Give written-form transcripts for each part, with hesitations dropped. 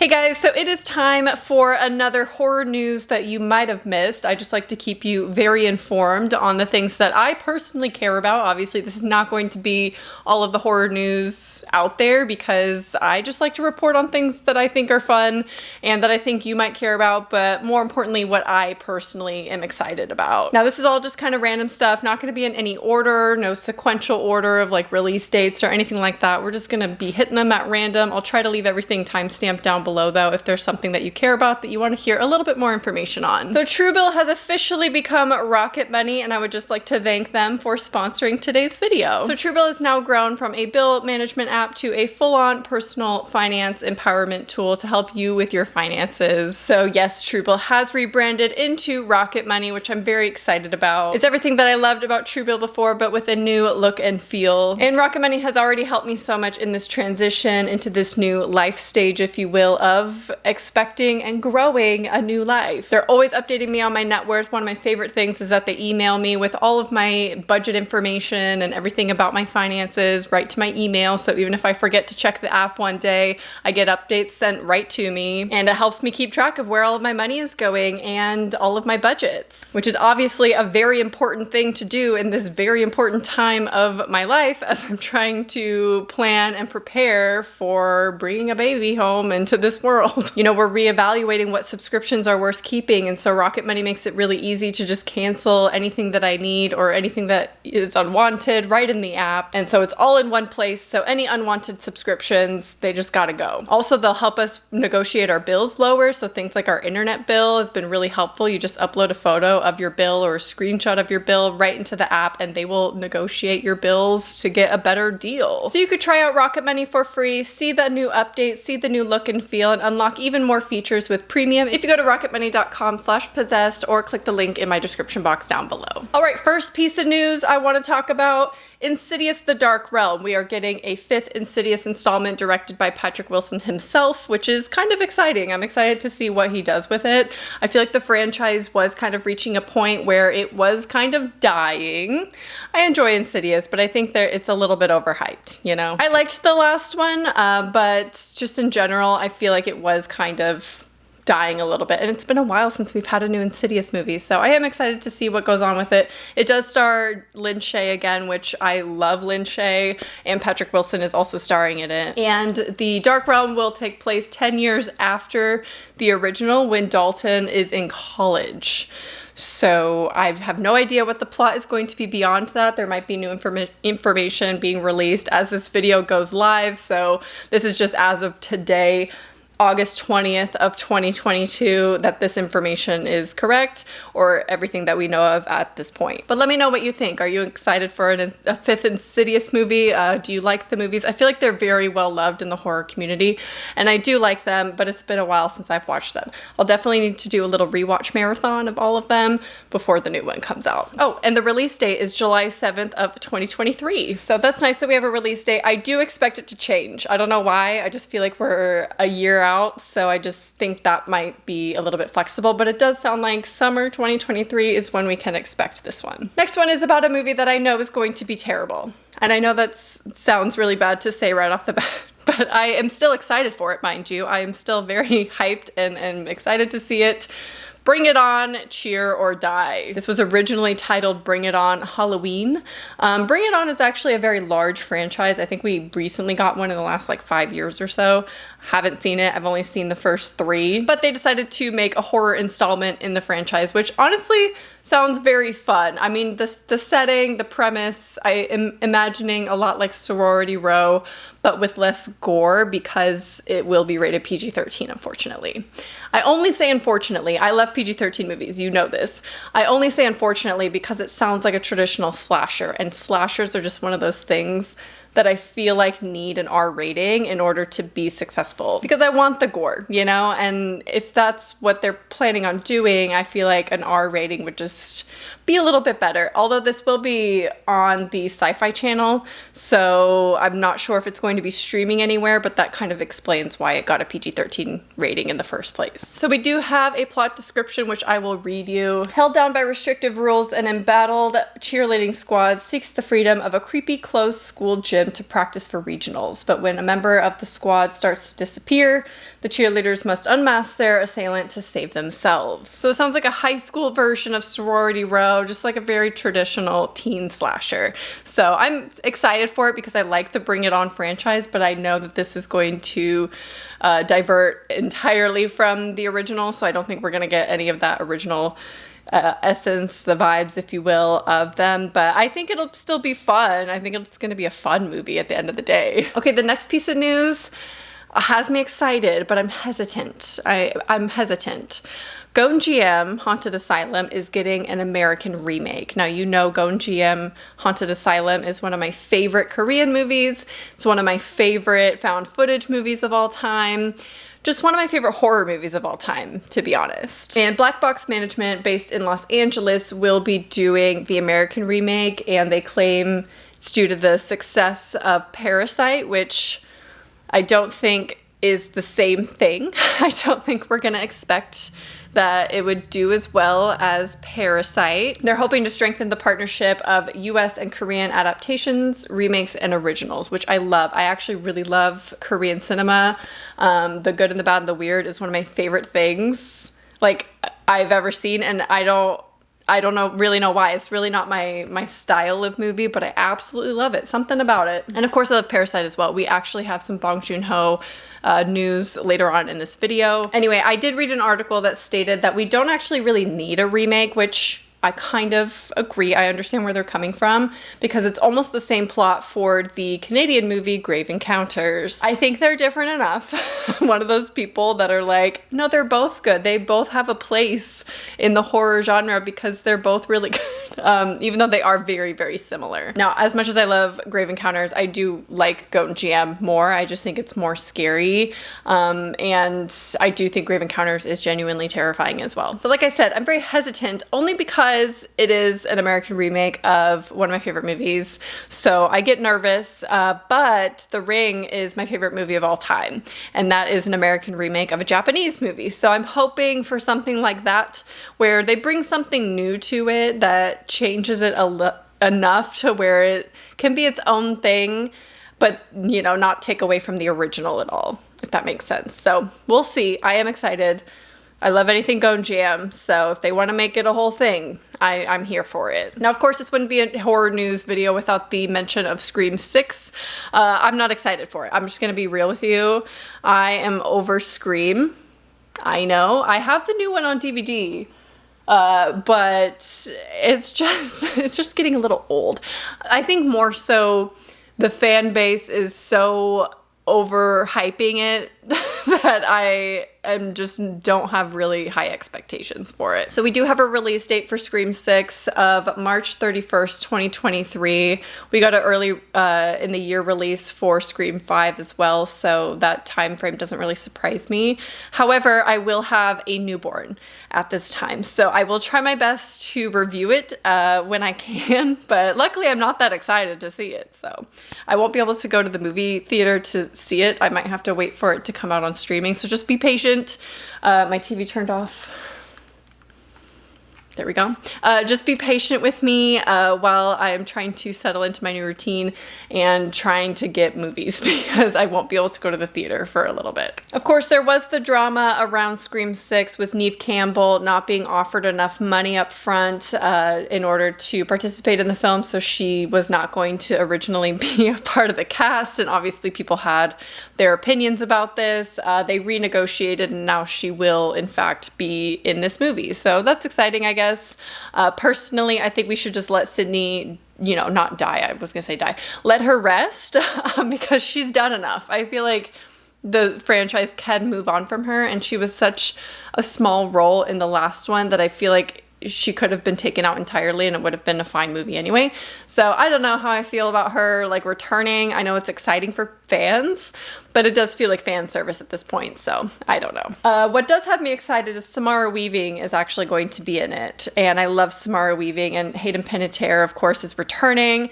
Hey guys, so it is time for another horror news that you might have missed. I just like to keep you very informed on the things that I personally care about. Obviously, this is not going to be all of the horror news out there because I just like to report on things that I think are fun and that I think you might care about, but more importantly, what I personally am excited about. Now, this is all just kind of random stuff, not going to be in any order, no sequential order of like release dates or anything like that. We're just going to be hitting them at random. I'll try to leave everything timestamped down below though if there's something that you care about that you want to hear a little bit more information on. So Truebill has officially become Rocket Money, and I would just like to thank them for sponsoring today's video. So Truebill has now grown from a bill management app to a full-on personal finance empowerment tool to help you with your finances. So yes, Truebill has rebranded into Rocket Money, which I'm very excited about. It's everything that I loved about Truebill before, but with a new look and feel. And Rocket Money has already helped me so much in this transition into this new life stage, if you will, of expecting and growing a new life. They're always updating me on my net worth. One of my favorite things is that they email me with all of my budget information and everything about my finances right to my email. So even if I forget to check the app one day, I get updates sent right to me, and it helps me keep track of where all of my money is going and all of my budgets, which is obviously a very important thing to do in this very important time of my life as I'm trying to plan and prepare for bringing a baby home into this world. You know, we're reevaluating what subscriptions are worth keeping, and so Rocket Money makes it really easy to just cancel anything that I need or anything that is unwanted right in the app. And so it's all in one place, so any unwanted subscriptions, they just gotta go. Also, they'll help us negotiate our bills lower, so things like our internet bill has been really helpful. You just upload a photo of your bill or a screenshot of your bill right into the app, and they will negotiate your bills to get a better deal. So you could try out Rocket Money for free, see the new updates, see the new look and feel, and unlock even more features with premium if you go to rocketmoney.com/possessed or click the link in my description box down below. All right, first piece of news I want to talk about: Insidious: The Dark Realm. We are getting a 5th Insidious installment directed by Patrick Wilson himself, which is kind of exciting. I'm excited to see what he does with it. I feel like the franchise was kind of reaching a point where it was kind of dying. I enjoy Insidious, but I think that it's a little bit overhyped, you know? I liked the last one, but just in general, I feel like it was kind of dying a little bit, and it's been a while since we've had a new Insidious movie, so I am excited to see what goes on with it. It does star Lin Shaye again, which I love Lin Shaye, and Patrick Wilson is also starring in it. And the Dark Realm will take place 10 years after the original, when Dalton is in college. So I have no idea what the plot is going to be beyond that. There might be new information being released as this video goes live, so this is just as of today, August 20th of 2022, that this information is correct, or everything that we know of at this point. But let me know what you think. Are you excited for a 5th Insidious movie? Do you like the movies? I feel like they're very well loved in the horror community, and I do like them, but it's been a while since I've watched them. I'll definitely need to do a little rewatch marathon of all of them before the new one comes out. Oh, and the release date is July 7th of 2023. So that's nice that we have a release date. I do expect it to change. I don't know why. I just feel like we're a year out, so I just think that might be a little bit flexible, but it does sound like summer 2023 is when we can expect this one. Next one is about a movie that I know is going to be terrible. And I know that sounds really bad to say right off the bat, but I am still excited for it, mind you. I am still very hyped and excited to see it. Bring It On, Cheer or Die. This was originally titled Bring It On Halloween. Bring It On is actually a very large franchise. I think we recently got one in the last like 5 years or so. Haven't seen it. I've only seen the first 3, but they decided to make a horror installment in the franchise, which honestly sounds very fun. I mean, the setting, the premise, I am imagining a lot like Sorority Row, but with less gore because it will be rated PG-13, unfortunately. I only say unfortunately. I love PG-13 movies, you know this. I only say unfortunately because it sounds like a traditional slasher, and slashers are just one of those things that I feel like need an R rating in order to be successful, because I want the gore, you know? And if that's what they're planning on doing, I feel like an R rating would just be a little bit better. Although this will be on the Sci-Fi Channel, so I'm not sure if it's going to be streaming anywhere, but that kind of explains why it got a PG-13 rating in the first place. So we do have a plot description, which I will read you. Held down by restrictive rules, an embattled cheerleading squad seeks the freedom of a creepy closed school gym gym to practice for regionals. But when a member of the squad starts to disappear, the cheerleaders must unmask their assailant to save themselves. So it sounds like a high school version of Sorority Row, just like a very traditional teen slasher. So I'm excited for it because I like the Bring It On franchise, but I know that this is going to divert entirely from the original, so I don't think we're gonna get any of that original essence, the vibes, if you will, of them. But I think it'll still be fun. I think it's gonna be a fun movie at the end of the day. Okay, the next piece of news has me excited, but I'm hesitant. I'm hesitant. Gonjiam Haunted Asylum is getting an American remake. Now, you know Gonjiam Haunted Asylum is one of my favorite Korean movies. It's one of my favorite found footage movies of all time. Just one of my favorite horror movies of all time, to be honest. And Black Box Management, based in Los Angeles, will be doing the American remake, and they claim it's due to the success of Parasite, which I don't think is the same thing. I don't think we're gonna expect that it would do as well as Parasite. They're hoping to strengthen the partnership of US and Korean adaptations, remakes, and originals, which I love. I actually really love Korean cinema. The good and the bad and the weird is one of my favorite things like I've ever seen, and I don't really know why. It's really not my style of movie, but I absolutely love it. Something about it. And of course I love Parasite as well. We actually have some Bong Joon-ho news later on in this video. Anyway, I did read an article that stated that we don't actually really need a remake, which I kind of agree. I understand where they're coming from because it's almost the same plot for the Canadian movie Grave Encounters. I think they're different enough. I'm one of those people that are like, no, they're both good. They both have a place in the horror genre because they're both really good, even though they are very, very similar. Now, as much as I love Grave Encounters, I do like Gonjiam more. I just think it's more scary. And I do think Grave Encounters is genuinely terrifying as well. So like I said, I'm very hesitant only because it is an American remake of one of my favorite movies, so I get nervous, but The Ring is my favorite movie of all time, and that is an American remake of a Japanese movie, so I'm hoping for something like that, where they bring something new to it that changes it enough to where it can be its own thing, but, you know, not take away from the original at all, if that makes sense. So we'll see. I am excited. I love anything Gonjiam, so if they want to make it a whole thing, I'm here for it. Now, of course, this wouldn't be a horror news video without the mention of Scream 6. I'm not excited for it. I'm just going to be real with you. I am over Scream. I know. I have the new one on DVD, but it's just getting a little old. I think more so the fan base is so overhyping it that I just don't have really high expectations for it. So we do have a release date for Scream 6 of March 31st, 2023. We got an early in the year release for Scream 5 as well, so that time frame doesn't really surprise me. However, I will have a newborn at this time, so I will try my best to review it when I can, but luckily I'm not that excited to see it, so I won't be able to go to the movie theater to see it. I might have to wait for it to come out on streaming, so just be patient. My TV turned off. There we go. Just be patient with me while I am trying to settle into my new routine and trying to get movies because I won't be able to go to the theater for a little bit. Of course, there was the drama around Scream 6 with Neve Campbell not being offered enough money up front in order to participate in the film, so she was not going to originally be a part of the cast, and obviously people had their opinions about this. They renegotiated, and now she will, in fact, be in this movie, so that's exciting, I guess. Personally, I think we should just let Sydney, you know, not die. I was gonna say die. Let her rest because she's done enough. I feel like the franchise can move on from her, and she was such a small role in the last one that I feel like she could have been taken out entirely and it would have been a fine movie anyway. So I don't know how I feel about her like returning. I know it's exciting for fans, but it does feel like fan service at this point, so I don't know. What does have me excited is Samara Weaving is actually going to be in it, and I love Samara Weaving, and Hayden Panettiere, of course, is returning,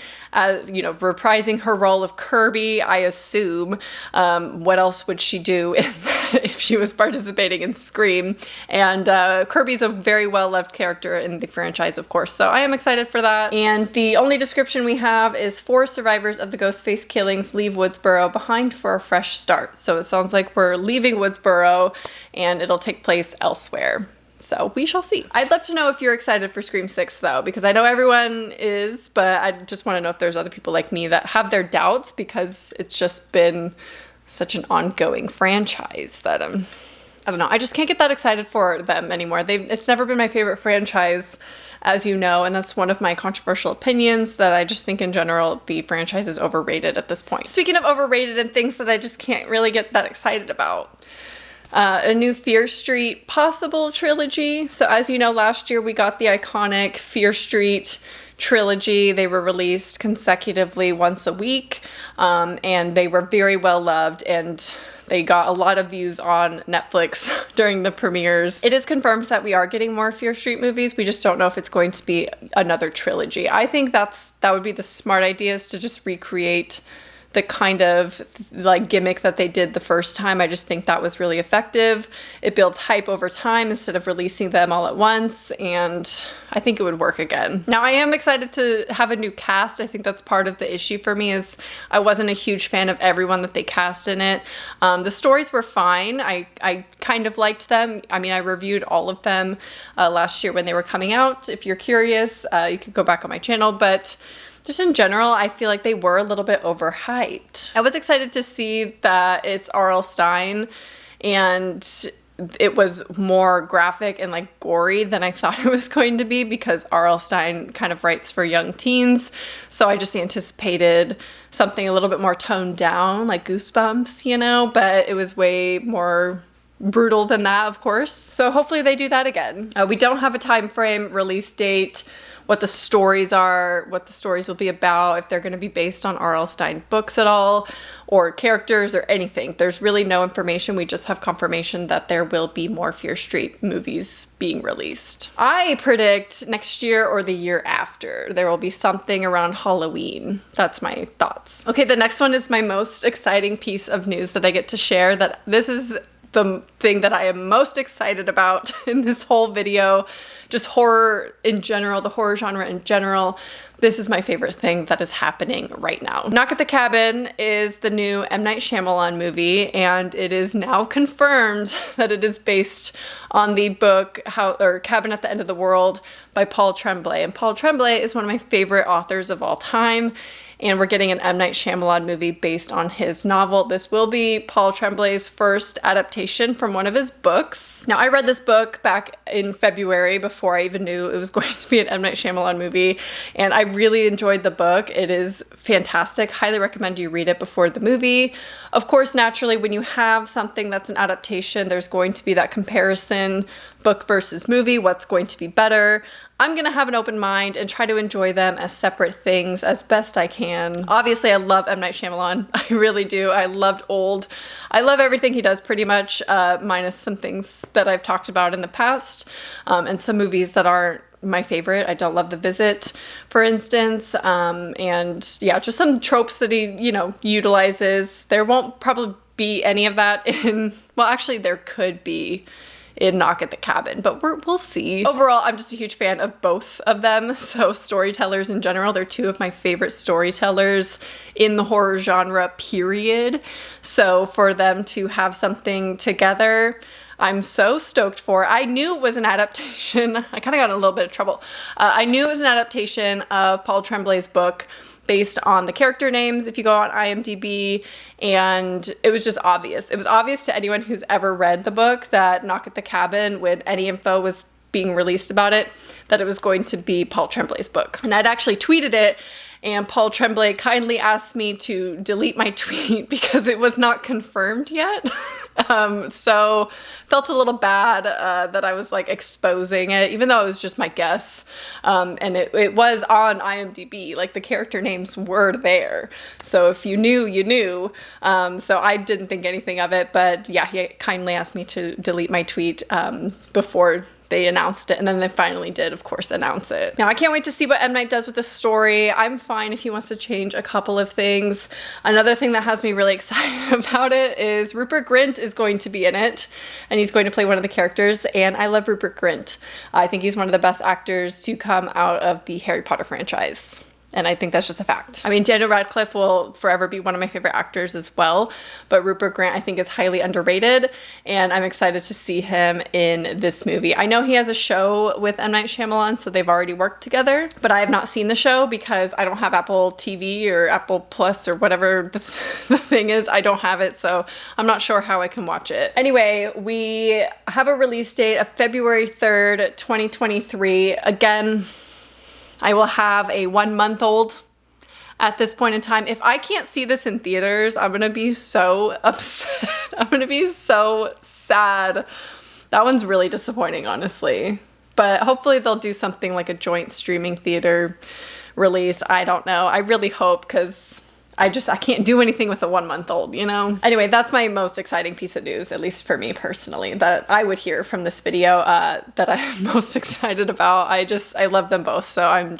you know, reprising her role of Kirby, I assume. What else would she do in if she was participating in Scream. And Kirby's a very well-loved character in the franchise, of course, so I am excited for that. And the only description we have is 4 survivors of the Ghostface killings leave Woodsboro behind for a fresh start. So it sounds like we're leaving Woodsboro and it'll take place elsewhere. So we shall see. I'd love to know if you're excited for Scream 6 though, because I know everyone is, but I just want to know if there's other people like me that have their doubts, because it's just been such an ongoing franchise that I don't know, I just can't get that excited for them anymore. It's never been my favorite franchise, as you know, and that's one of my controversial opinions, that I just think in general the franchise is overrated at this point. Speaking of overrated and things that I just can't really get that excited about, a new Fear Street possible trilogy. So as you know, last year we got the iconic Fear Street trilogy. They were released consecutively once a week, and they were very well loved, and they got a lot of views on Netflix during the premieres. It is confirmed that we are getting more Fear Street movies. We just don't know if it's going to be another trilogy. I think that would be the smart idea, is to just recreate the kind of like gimmick that they did the first time. I just think that was really effective. It builds hype over time instead of releasing them all at once, and I think it would work again. Now, I am excited to have a new cast. I think that's part of the issue for me, is I wasn't a huge fan of everyone that they cast in it. The stories were fine. I kind of liked them. I mean, I reviewed all of them last year when they were coming out. If you're curious, you could go back on my channel, but just in general, I feel like they were a little bit overhyped. I was excited to see that it's R.L. Stine, and it was more graphic and like gory than I thought it was going to be, because R.L. Stine kind of writes for young teens. So I just anticipated something a little bit more toned down, like Goosebumps, you know, but it was way more brutal than that, of course. So hopefully they do that again. We don't have a time frame, release date, what the stories are, what the stories will be about, if they're going to be based on R.L. Stine books at all, or characters, or anything. There's really no information. We just have confirmation that there will be more Fear Street movies being released. I predict next year or the year after there will be something around Halloween. That's my thoughts. Okay, the next one is my most exciting piece of news that I get to share. That this is the thing that I am most excited about in this whole video. Just horror in general, the horror genre in general. This is my favorite thing that is happening right now. Knock at the Cabin is the new M. Night Shyamalan movie, and it is now confirmed that it is based on the book Cabin at the End of the World by Paul Tremblay. And Paul Tremblay is one of my favorite authors of all time, and we're getting an M. Night Shyamalan movie based on his novel. This will be Paul Tremblay's first adaptation from one of his books. Now, I read this book back in February before I even knew it was going to be an M. Night Shyamalan movie, and I really enjoyed the book. It is fantastic. Highly recommend you read it before the movie. Of course, naturally, when you have something that's an adaptation, there's going to be that comparison, book versus movie, what's going to be better. I'm gonna have an open mind and try to enjoy them as separate things as best I can. Obviously, I love M. Night Shyamalan. I really do. I loved Old. I love everything he does pretty much, minus some things that I've talked about in the past, and some movies that aren't my favorite. I don't love The Visit, for instance, and yeah, just some tropes that he, you know, utilizes. There won't probably be any of that in, well, actually there could be in Knock at the Cabin, but we'll see. Overall, I'm just a huge fan of both of them. So storytellers in general, they're two of my favorite storytellers in the horror genre, period. So for them to have something together, I'm so stoked for. I knew it was an adaptation. I kind of got in a little bit of trouble. I knew it was an adaptation of Paul Tremblay's book based on the character names if you go on IMDb, and it was just obvious. It was obvious to anyone who's ever read the book that Knock at the Cabin, when any info was being released about it, that it was going to be Paul Tremblay's book. And I'd actually tweeted it, and Paul Tremblay kindly asked me to delete my tweet because it was not confirmed yet. So felt a little bad that I was like exposing it, even though it was just my guess. And it was on IMDb, like the character names were there. So if you knew, you knew. So I didn't think anything of it, but yeah, he kindly asked me to delete my tweet before they announced it, and then they finally did, of course, announce it. Now, I can't wait to see what M. Night does with the story. I'm fine if he wants to change a couple of things. Another thing that has me really excited about it is Rupert Grint is going to be in it, and he's going to play one of the characters, and I love Rupert Grint. I think he's one of the best actors to come out of the Harry Potter franchise. And I think that's just a fact. I mean, Daniel Radcliffe will forever be one of my favorite actors as well, but Rupert Grint I think is highly underrated, and I'm excited to see him in this movie. I know he has a show with M. Night Shyamalan, so they've already worked together, but I have not seen the show because I don't have Apple TV or Apple Plus or whatever the thing is. I don't have it, so I'm not sure how I can watch it. Anyway, we have a release date of February 3rd, 2023. Again, I will have a 1-month-old at this point in time. If I can't see this in theaters, I'm gonna be so upset. I'm gonna be so sad. That one's really disappointing, honestly. But hopefully they'll do something like a joint streaming theater release. I don't know. I really hope, because I can't do anything with a 1-month-old, you know? Anyway, that's my most exciting piece of news, at least for me personally, that I would hear from this video, that I'm most excited about. I love them both, so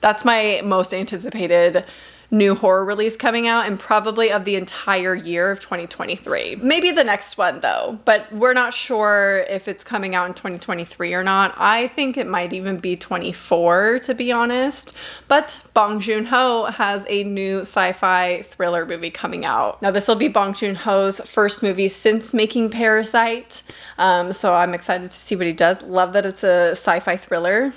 that's my most anticipated new horror release coming out, and probably of the entire year of 2023. Maybe the next one though, but we're not sure if it's coming out in 2023 or not. I think it might even be 24, to be honest. But Bong Joon-ho has a new sci-fi thriller movie coming out. Now, this will be Bong Joon-ho's first movie since making Parasite, so I'm excited to see what he does. Love that it's a sci-fi thriller.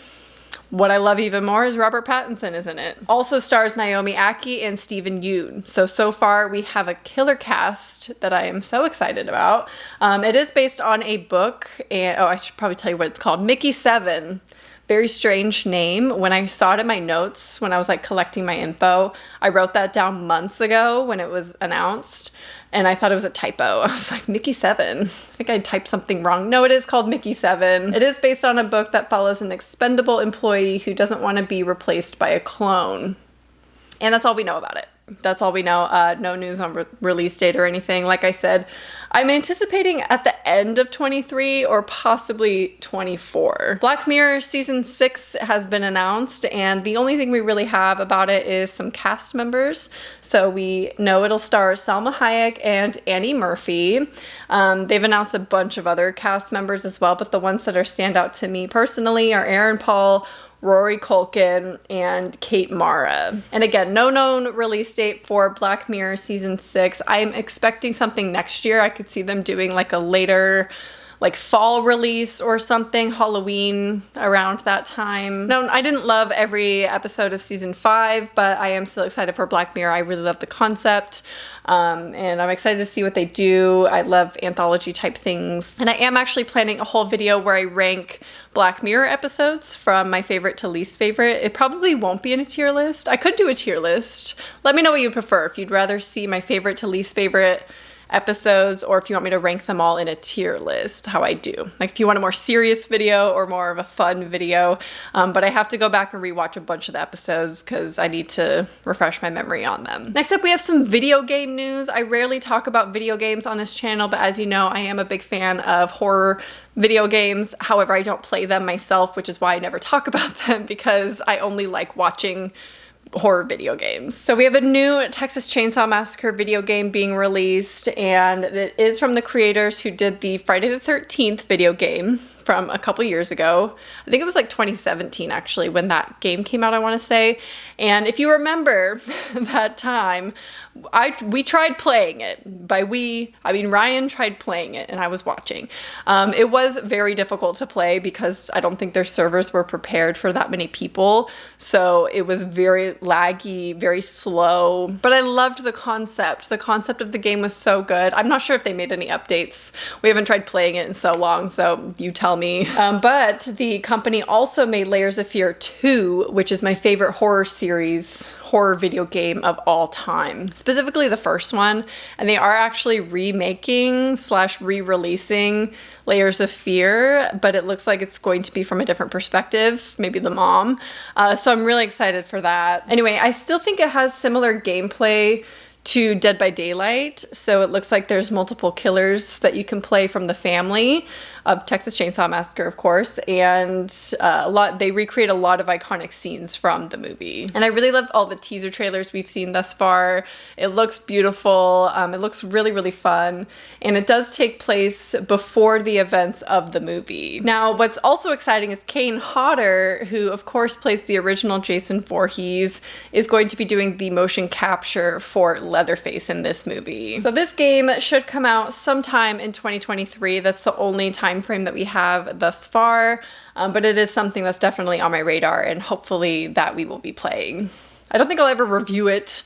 What I love even more is Robert Pattinson is in it. Also stars Naomi Ackie and Steven Yeun. So far we have a killer cast that I am so excited about. It is based on a book, and I should probably tell you what it's called. Mickey 7. Very strange name. When I saw it in my notes, when I was like collecting my info, I wrote that down months ago when it was announced, and I thought it was a typo. I was like, Mickey 7. I think I typed something wrong. No, it is called Mickey 7. It is based on a book that follows an expendable employee who doesn't want to be replaced by a clone. And that's all we know about it. That's all we know. No news on release date or anything. Like I said, I'm anticipating at the end of 23 or possibly 24. Black Mirror season 6 has been announced, and the only thing we really have about it is some cast members. So we know it'll star Salma Hayek and Annie Murphy. They've announced a bunch of other cast members as well, but the ones that stand out to me personally are Aaron Paul, Rory Culkin, and Kate Mara. And again, no known release date for Black Mirror season 6. I'm expecting something next year. I could see them doing like a later, like fall release or something, Halloween around that time. No, I didn't love every episode of season 5, but I am still excited for Black Mirror. I really love the concept. And I'm excited to see what they do. I love anthology type things. And I am actually planning a whole video where I rank Black Mirror episodes from my favorite to least favorite. It probably won't be in a tier list. I could do a tier list. Let me know what you prefer. If you'd rather see my favorite to least favorite episodes, or if you want me to rank them all in a tier list, how I do. Like if you want a more serious video or more of a fun video, but I have to go back and rewatch a bunch of the episodes because I need to refresh my memory on them. Next up, we have some video game news. I rarely talk about video games on this channel, but as you know, I am a big fan of horror video games. However, I don't play them myself, which is why I never talk about them, because I only like watching horror video games. So we have a new Texas Chainsaw Massacre video game being released, and it is from the creators who did the Friday the 13th video game from a couple years ago. I think it was like 2017 actually when that game came out, I want to say. And if you remember that time, we tried playing it. By we, I mean Ryan tried playing it and I was watching. It was very difficult to play because I don't think their servers were prepared for that many people. So it was very laggy, very slow, but I loved the concept. The concept of the game was so good. I'm not sure if they made any updates. We haven't tried playing it in so long, so you tell me. But the company also made Layers of Fear 2, which is my favorite horror video game of all time, specifically the first one, and they are actually remaking / re-releasing Layers of Fear, but it looks like it's going to be from a different perspective, maybe the mom. So I'm really excited for that. Anyway, I still think it has similar gameplay to Dead by Daylight. So it looks like there's multiple killers that you can play from the family of Texas Chainsaw Massacre, of course, and they recreate a lot of iconic scenes from the movie. And I really love all the teaser trailers we've seen thus far. It looks beautiful. It looks really, really fun. And it does take place before the events of the movie. Now, what's also exciting is Kane Hodder, who of course plays the original Jason Voorhees, is going to be doing the motion capture for Leatherface in this movie. So this game should come out sometime in 2023. That's the only time frame that we have thus far, but it is something that's definitely on my radar, and hopefully that we will be playing. I don't think I'll ever review it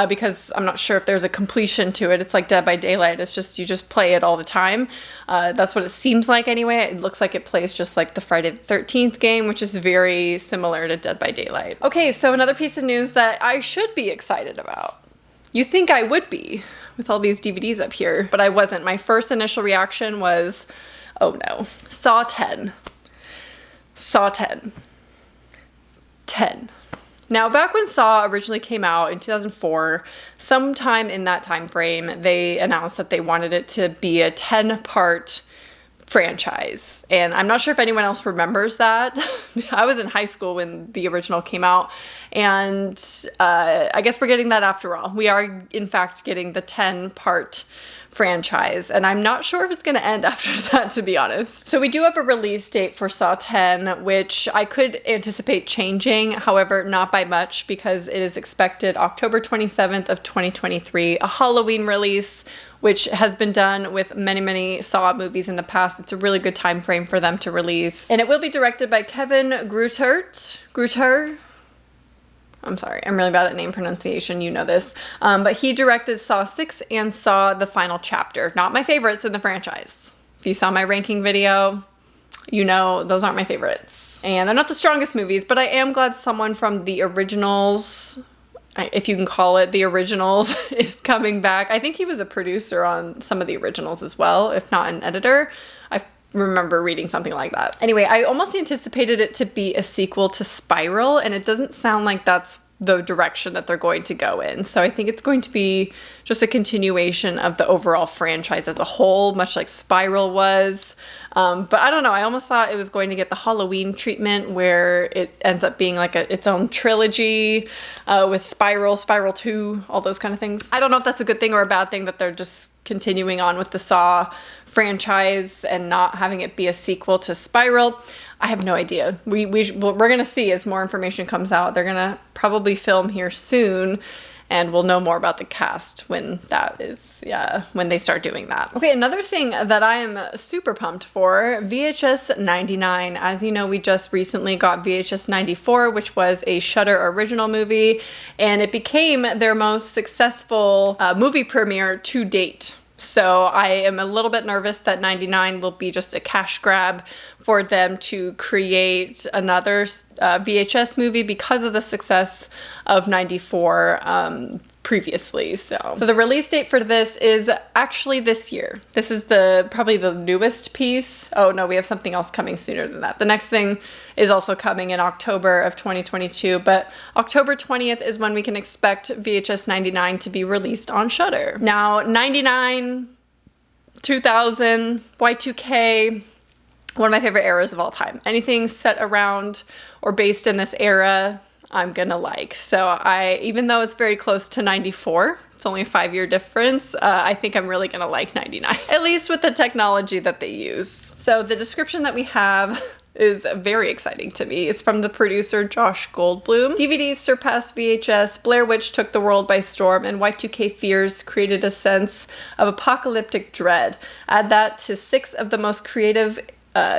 because I'm not sure if there's a completion to it. It's like Dead by Daylight. It's just, you just play it all the time. That's what it seems like anyway. It looks like it plays just like the Friday the 13th game, which is very similar to Dead by Daylight. Okay, so another piece of news that I should be excited about. You think I would be with all these DVDs up here, but I wasn't. My first initial reaction was, oh no. Saw 10. Saw 10. 10. Now, back when Saw originally came out in 2004, sometime in that time frame, they announced that they wanted it to be a 10-part franchise. And I'm not sure if anyone else remembers that. I was in high school when the original came out, and I guess we're getting that after all. We are, in fact, getting the 10-part franchise, and I'm not sure if it's going to end after that, to be honest. So we do have a release date for Saw 10, which I could anticipate changing, however, not by much, because it is expected October 27th of 2023, a Halloween release, which has been done with many, many Saw movies in the past. It's a really good time frame for them to release. And it will be directed by Kevin Grutert. I'm sorry, I'm really bad at name pronunciation, you know this. But he directed Saw 6 and Saw the Final Chapter. Not my favorites in the franchise. If you saw my ranking video, you know those aren't my favorites. And they're not the strongest movies, but I am glad someone from the originals, if you can call it the originals, is coming back. I think he was a producer on some of the originals as well, if not an editor. I remember reading something like that. Anyway, I almost anticipated it to be a sequel to Spiral, and it doesn't sound like that's the direction that they're going to go in. So I think it's going to be just a continuation of the overall franchise as a whole, much like Spiral was. But I don't know, I almost thought it was going to get the Halloween treatment where it ends up being like its own trilogy with Spiral, Spiral 2, all those kind of things. I don't know if that's a good thing or a bad thing that they're just continuing on with the Saw franchise and not having it be a sequel to Spiral. I have no idea. We're gonna see as more information comes out. They're gonna probably film here soon, and we'll know more about the cast when that is, when they start doing that. Okay, another thing that I am super pumped for, VHS 99. As you know, we just recently got VHS 94, which was a Shudder original movie, and it became their most successful movie premiere to date. So I am a little bit nervous that 99 will be just a cash grab for them to create another VHS movie because of the success of 94 previously. So the release date for this is actually this year. This is probably the newest piece. Oh no, we have something else coming sooner than that. The next thing is also coming in October of 2022, but October 20th is when we can expect VHS 99 to be released on Shudder. Now, 99, 2000, Y2K, one of my favorite eras of all time. Anything set around or based in this era, I'm gonna like. So even though it's very close to 94, it's only a 5-year difference, I think I'm really gonna like 99, at least with the technology that they use. So the description that we have is very exciting to me. It's from the producer Josh Goldblum. DVDs surpassed VHS, Blair Witch took the world by storm, and Y2K fears created a sense of apocalyptic dread. Add that to 6 of the most creative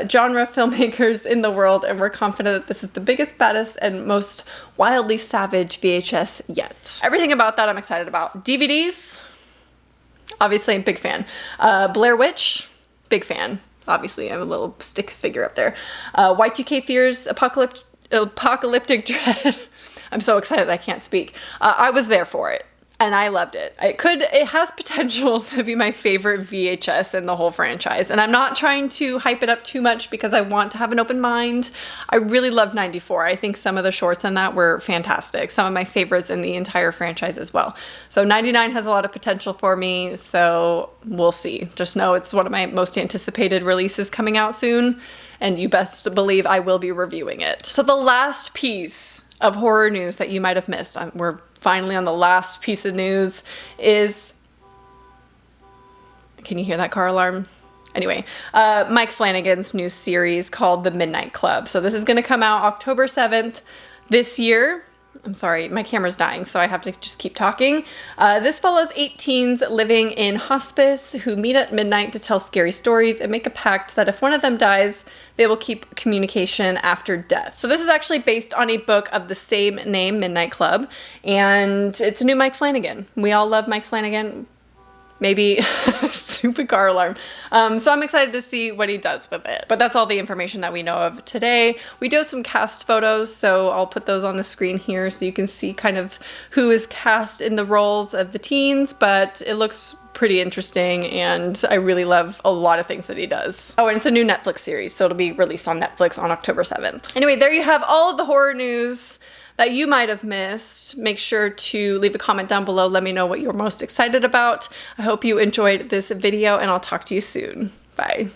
genre filmmakers in the world, and we're confident that this is the biggest, baddest, and most wildly savage VHS yet. Everything about that I'm excited about. DVDs, obviously I'm a big fan. Blair Witch, big fan. Obviously I have a little stick figure up there. Y2K fears, apocalyptic dread. I'm so excited I can't speak. I was there for it. and I loved it. It has potential to be my favorite VHS in the whole franchise. And I'm not trying to hype it up too much because I want to have an open mind. I really loved 94. I think some of the shorts in that were fantastic. Some of my favorites in the entire franchise as well. So 99 has a lot of potential for me, so we'll see. Just know it's one of my most anticipated releases coming out soon, and you best believe I will be reviewing it. So the last piece of horror news that you might have missed, we're finally on the last piece of news, is, can you hear that car alarm? Anyway, Mike Flanagan's new series called The Midnight Club. So this is going to come out October 7th this year. I'm sorry, my camera's dying, so I have to just keep talking. This follows 8 teens living in hospice who meet at midnight to tell scary stories and make a pact that if one of them dies, they will keep communication after death. So this is actually based on a book of the same name, Midnight Club, and it's a new Mike Flanagan. We all love Mike Flanagan. Maybe stupid car alarm. So I'm excited to see what he does with it. But that's all the information that we know of today. We do have some cast photos, so I'll put those on the screen here so you can see kind of who is cast in the roles of the teens, but it looks pretty interesting, and I really love a lot of things that he does. Oh, and it's a new Netflix series, so it'll be released on Netflix on October 7th. Anyway, there you have all of the horror news that you might have missed. Make sure to leave a comment down below. Let me know what you're most excited about. I hope you enjoyed this video, and I'll talk to you soon. Bye.